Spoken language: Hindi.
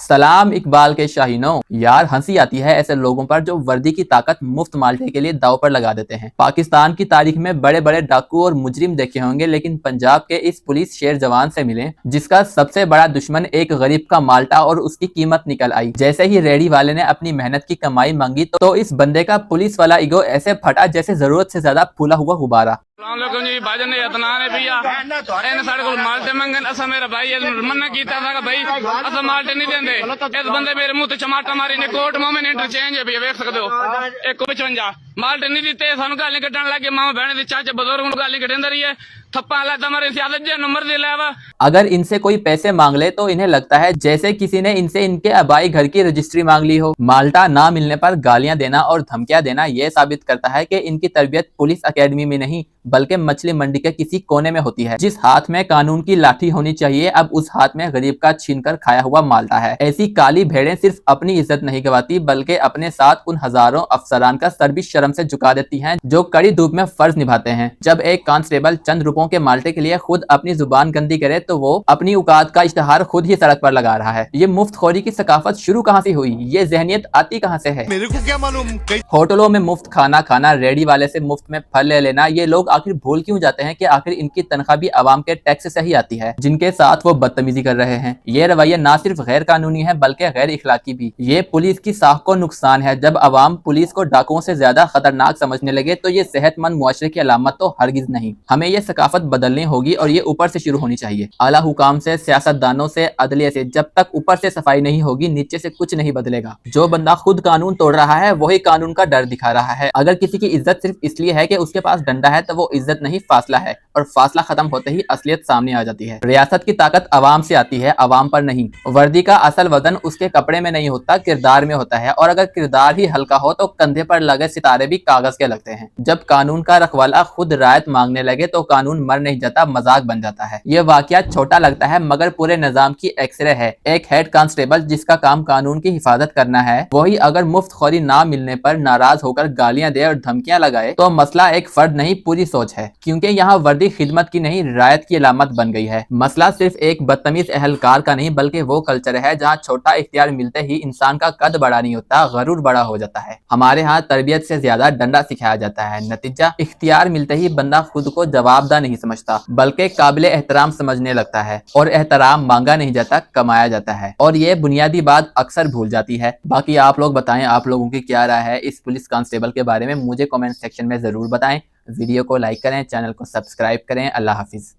सलाम इकबाल के शाहीनों। यार हंसी आती है ऐसे लोगों पर जो वर्दी की ताकत मुफ्त माल्टे के लिए दाव पर लगा देते हैं। पाकिस्तान की तारीख में बड़े बड़े डाकू और मुजरिम देखे होंगे, लेकिन पंजाब के इस पुलिस शेर जवान से मिले जिसका सबसे बड़ा दुश्मन एक गरीब का माल्टा और उसकी कीमत निकल आई। जैसे ही रेडी वाले ने अपनी मेहनत की कमाई मांगी तो इस बंदे का पुलिस वाला ईगो ऐसे फटा जैसे जरूरत से ज्यादा फूला हुआ गुब्बारा। जी भाजन ने इतना ने भैया इन सारे को माल्टे मंगन असा मेरा भाई मना कीता था भाई असा माल्टे नहीं देंदे। इस बंदे मेरे मुंह ते चमाटा मारी ने कोर्ट मोमेंट इंटरचेंज है भैया देख सकते हो 155 माल्टे नहीं दिते सानू गाली कटन लगे मामा बहन दी चाचा बुजुर्ग नु गाली कटन रही है थप्पा लाता मारे सियादत जे नंबर दे लावा। अगर इनसे कोई पैसे मांग ले तो इन्हें लगता है जैसे किसी ने इनसे इनके आबाई घर की रजिस्ट्री मांग ली हो। माल्टा ना मिलने पर गालियां देना और धमकियां देना यह साबित करता है कि इनकी तरबियत पुलिस अकेडमी में नहीं बल्कि मछली मंडी के किसी कोने में होती है। जिस हाथ में कानून की लाठी होनी चाहिए अब उस हाथ में गरीब का छीनकर खाया हुआ माल्टा है। ऐसी काली भेड़ें सिर्फ अपनी इज्जत नहीं गवाती बल्कि अपने साथ उन हजारों अफसरान का सर भी शर्म से झुका देती हैं जो कड़ी धूप में फर्ज निभाते हैं। जब एक कांस्टेबल चंद रुपयों के माल्टे के लिए खुद अपनी जुबान गंदी करे तो वो अपनी औकात का इश्तिहार खुद ही सड़क पर लगा रहा है। ये मुफ्तखोरी की सकाफत शुरू कहाँ से हुई, ये जहनियत आती कहाँ से है? मेरे को क्या मालूम। होटलों में मुफ्त खाना खाना, रेडी वाले से मुफ्त में फल ले लेना, ये लोग आखिर भूल क्यों जाते हैं कि आखिर इनकी तनख्वाह भी आवाम के टैक्स से ही आती है जिनके साथ वो बदतमीजी कर रहे हैं। ये रवैया ना सिर्फ गैर कानूनी है बल्कि गैर इखलाकी भी। ये पुलिस की साख को नुकसान है। जब आवाम पुलिस को डाकुओं से ज्यादा खतरनाक समझने लगे तो ये सेहतमंद मुआशरे की अलामत तो हरगिज नहीं। हमें ये सकाफत बदलनी होगी और ये ऊपर से शुरू होनी चाहिए। आला हुकाम से, सियासतदानों से, अदलिया से। जब तक ऊपर से सफाई नहीं होगी नीचे से कुछ नहीं बदलेगा। जो बंदा खुद कानून तोड़ रहा है वही कानून का डर दिखा रहा है। अगर किसी की इज्जत सिर्फ इसलिए है कि उसके पास डंडा है तो वो इज्जत नहीं फासला है, और फासला खत्म होते ही असलियत सामने आ जाती है। रियासत की ताकत अवाम से आती है, अवाम पर नहीं। वर्दी का असल वजन उसके कपड़े में नहीं होता, किरदार में होता है। और अगर किरदार ही हल्का हो तो कंधे पर लगे सितारे भी कागज के लगते हैं। जब कानून का रखवाला खुद रायत मांगने लगे तो कानून मर नहीं जाता, मजाक बन जाता है। ये वाकया छोटा लगता है मगर पूरे निजाम की एक्सरे है। एक हेड कांस्टेबल जिसका काम कानून की हिफाजत करना है, वही अगर मुफ्त खोरी ना मिलने पर नाराज होकर गालियां दे और धमकियां लगाए तो मसला एक फर्द नहीं पूरी सोच है। क्योंकि यहाँ वर्दी खिदमत की नहीं रायत की अलामत बन गई है। मसला सिर्फ एक बदतमीज अहलकार का नहीं बल्कि वो कल्चर है जहाँ छोटा इख्तियार मिलते ही इंसान का कद बड़ा नहीं होता, गरूर बड़ा हो जाता है। हमारे यहाँ तरबियत से ज्यादा डंडा सिखाया जाता है। नतीजा इख्तियार मिलते ही बंदा खुद को जवाबदार नहीं समझता बल्कि काबिल एहतराम समझने लगता है। और एहतराम मांगा नहीं जाता, कमाया जाता है। और ये बुनियादी बात अक्सर भूल जाती है। बाकी आप लोग बताएं, आप लोगों की क्या राय है इस पुलिस कांस्टेबल के बारे में, मुझे कमेंट सेक्शन में जरूर बताएं। वीडियो को लाइक करें, चैनल को सब्सक्राइब करें। अल्लाह हाफिज।